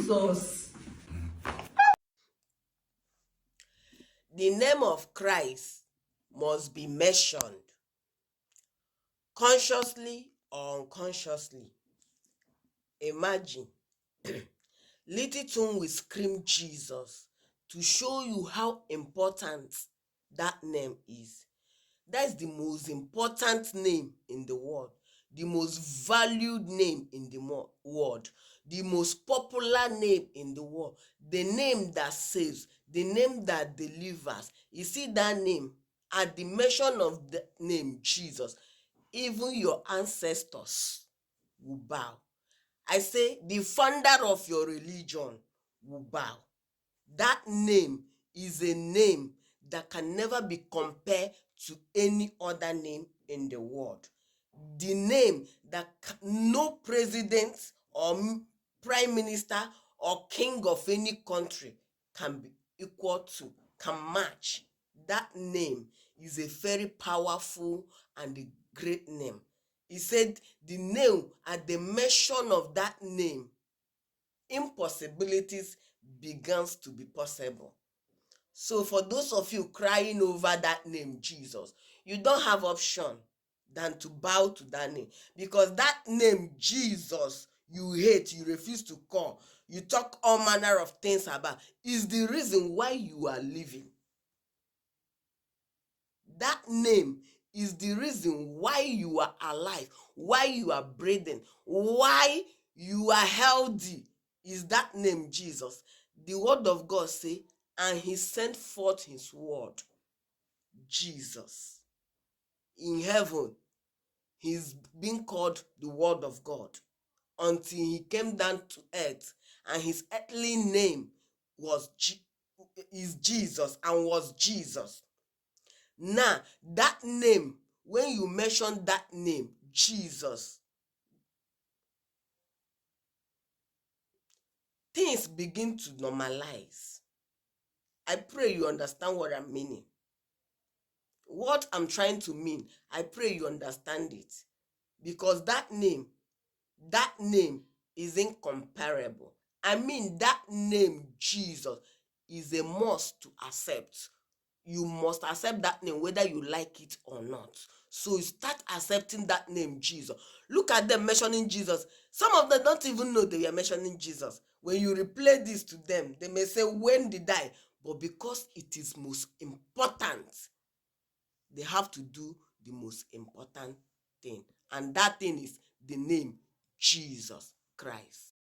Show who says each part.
Speaker 1: Jesus.
Speaker 2: The name of Christ must be mentioned consciously or unconsciously. Imagine, little tune will scream Jesus to show you how important that name is. That's the most important name in the world, the most valued name in the world, the most popular name in the world, the name that saves, the name that delivers. You see that name, at the mention of the name Jesus, even your ancestors will bow. I say the founder of your religion will bow. That name is a name that can never be compared to any other name in the world. The name that no president or prime minister or king of any country can be equal to, can match. That name is a very powerful and a great name. He said the name, at the mention of that name, impossibilities begins to be possible. So for those of you crying over that name Jesus, you don't have option than to bow to that name, because that name Jesus you hate, you refuse to call, you talk all manner of things about, is the reason why you are living. That name is the reason why you are alive, why you are breathing, why you are healthy. Is that name Jesus. The word of God say, and he sent forth his word, Jesus. In heaven, he's being called the word of God until he came down to earth, and his earthly name was is Jesus and was Jesus. Now, that name, when you mention that name, Jesus, things begin to normalize. I pray you understand what I'm meaning. What I'm trying to mean, I pray you understand it. Because that name is incomparable. I mean, that name, Jesus, is a must to accept. You must accept that name whether you like it or not. So you start accepting that name Jesus. Look at them mentioning Jesus. Some of them don't even know they are mentioning Jesus. When you replay this to them, they may say, when did I? But because it is most important, they have to do the most important thing. And that thing is the name Jesus Christ.